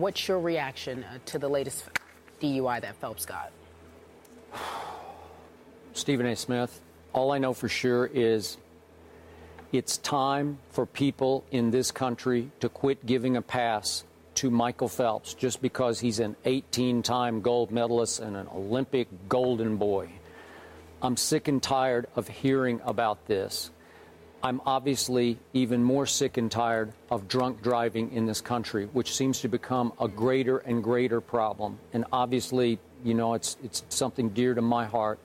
What's your reaction to the latest DUI that Phelps got? Stephen A. Smith, all I know for sure is it's time for people in this country to quit giving a pass to Michael Phelps just because he's an 18-time gold medalist and an Olympic golden boy. I'm sick and tired of hearing about this. I'm obviously even more sick and tired of drunk driving in this country, which seems to become a greater and greater problem. And obviously, you know, it's something dear to my heart.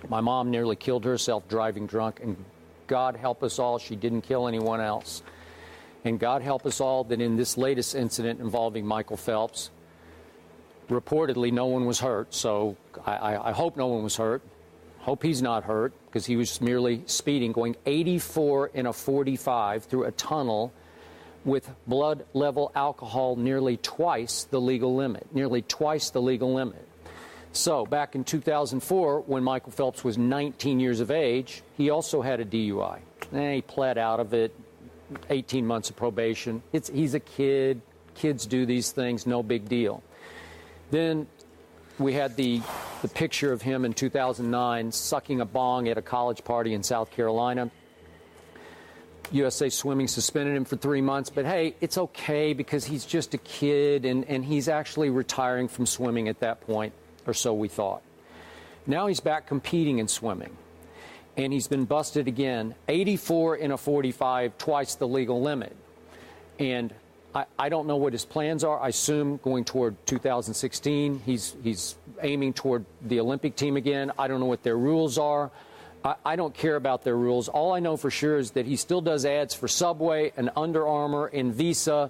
My mom nearly killed herself driving drunk, and God help us all, she didn't kill anyone else. And God help us all that in this latest incident involving Michael Phelps, reportedly no one was hurt. So I hope no one was hurt. Hope he's not hurt, because he was merely speeding, going 84 in a 45 through a tunnel with blood level alcohol nearly twice the legal limit, So back in 2004, when Michael Phelps was 19 years of age, he also had a DUI. He pled out of it, 18 months of probation. He's a kid. Kids do these things, no big deal. Then we had the picture of him in 2009 sucking a bong at a college party in South Carolina. USA Swimming suspended him for 3 months, but hey, it's okay because he's just a kid, and he's actually retiring from swimming at that point, or so we thought. Now he's back competing in swimming, and he's been busted again, 84 in a 45, twice the legal limit. And I don't know what his plans are. I assume going toward 2016, he's aiming toward the Olympic team again. I don't know what their rules are. I don't care about their rules. All I know for sure is that he still does ads for Subway and Under Armour and Visa.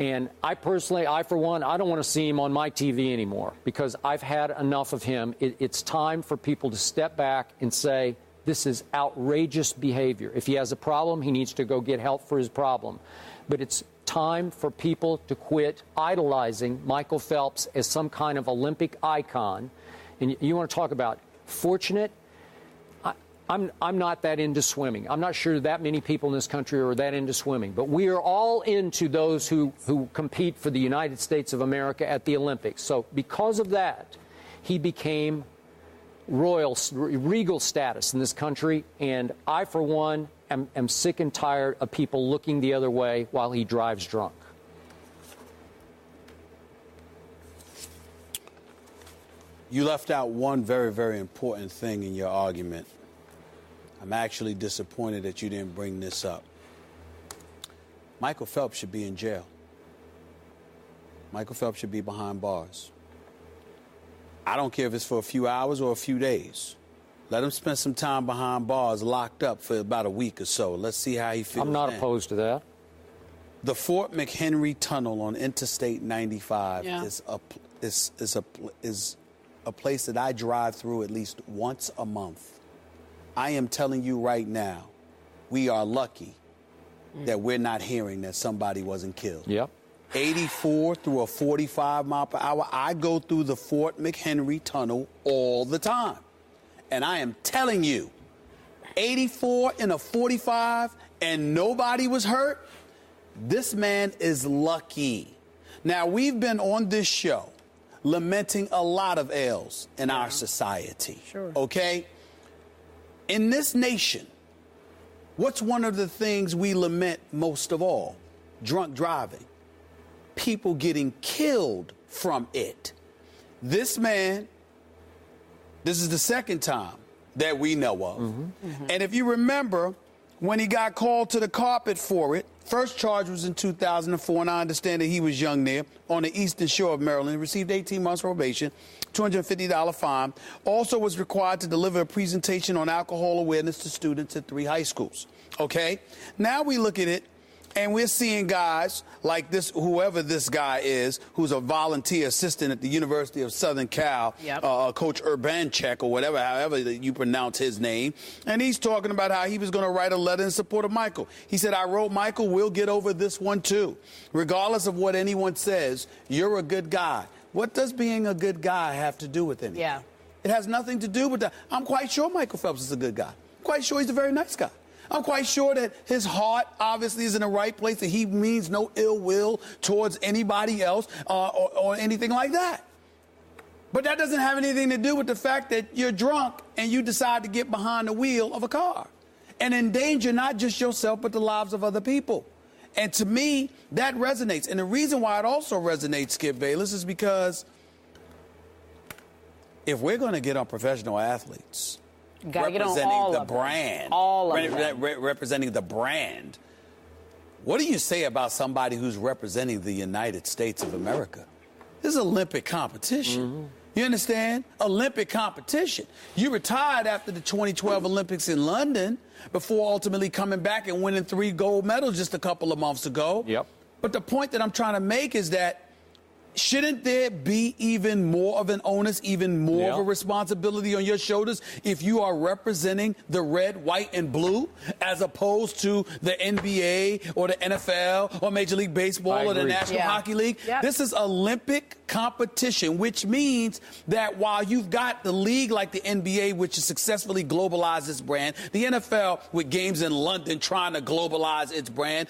And I personally, for one, I don't want to see him on my TV anymore because I've had enough of him. It's time for people to step back and say, this is outrageous behavior. If he has a problem, he needs to go get help for his problem. But it's time for people to quit idolizing Michael Phelps as some kind of Olympic icon. And you want to talk about fortunate? I'm not that into swimming. I'm not sure that many people in this country are that into swimming. But we are all into those who compete for the United States of America at the Olympics. So because of that, he became regal status in this country. And I, for one, am sick and tired of people looking the other way while he drives drunk. You left out one very, very important thing in your argument. I'm actually disappointed that you didn't bring this up. Michael Phelps should be in jail. Michael Phelps should be behind bars. I don't care if it's for a few hours or a few days. Let him spend some time behind bars, locked up for about a week or so. Let's see how he feels. I'm not then. opposed to that. The Fort McHenry Tunnel on Interstate 95 is a place that I drive through at least once a month. I am telling you right now, we are lucky that we're not hearing that somebody wasn't killed. Yep. 84 through a 45 mile per hour. I go through the Fort McHenry Tunnel all the time. And I am telling you, 84 in a 45 and nobody was hurt, this man is lucky. Now, we've been on this show lamenting a lot of ills in our society. Sure. Okay? In this nation, what's one of the things we lament most of all? Drunk driving. People getting killed from it. This man, this is the second time that we know of. And if you remember, when he got called to the carpet for it, first charge was in 2004, and I understand that he was young there, on the eastern shore of Maryland, received 18 months probation, $250 fine, also was required to deliver a presentation on alcohol awareness to students at 3 high schools. Okay? Now we look at it, and we're seeing guys like this, whoever this guy is, who's a volunteer assistant at the University of Southern Cal, Coach Urbanchek or whatever, however you pronounce his name. And he's talking about how he was going to write a letter in support of Michael. He said, I wrote Michael, we'll get over this one too. Regardless of what anyone says, you're a good guy. What does being a good guy have to do with anything? Yeah. It has nothing to do with that. I'm quite sure Michael Phelps is a good guy. I'm quite sure he's a very nice guy. I'm quite sure that his heart obviously is in the right place, that he means no ill will towards anybody else or anything like that. But that doesn't have anything to do with the fact that you're drunk and you decide to get behind the wheel of a car and endanger not just yourself but the lives of other people. And to me, that resonates. And the reason why it also resonates, Skip Bayless, is because if we're going to get on professional athletes representing the brand, representing the brand, what do you say about somebody who's representing the United States of America? This is Olympic competition. Mm-hmm. You understand? Olympic competition. You retired after the 2012 Olympics in London before ultimately coming back and winning 3 gold medals just a couple of months ago. Yep. But the point that I'm trying to make is that shouldn't there be even more of an onus, even more of a responsibility on your shoulders if you are representing the red, white, and blue as opposed to the NBA or the NFL or Major League Baseball or the National Hockey League? Yep. This is Olympic competition, which means that while you've got the league like the NBA, which has successfully globalized its brand, the NFL with games in London trying to globalize its brand,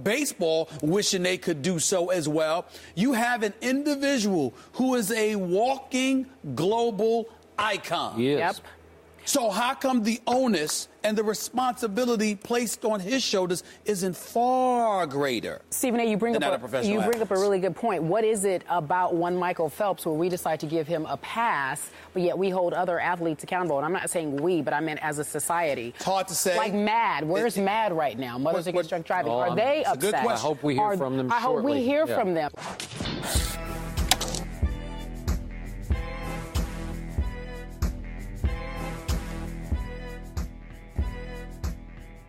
baseball wishing they could do so as well, you have an individual who is a walking global icon. Yes. Yep. So how come the onus and the responsibility placed on his shoulders isn't far greater? Stephen A., you bring up a really good point. What is it about one Michael Phelps where we decide to give him a pass, but yet we hold other athletes accountable? And I'm not saying we, but I meant as a society. It's hard to say. Like MAD. Where's MAD right now? Mothers Against Drunk Driving. Are they upset? It's a good question. I hope we hear from them shortly. I hope we hear from them.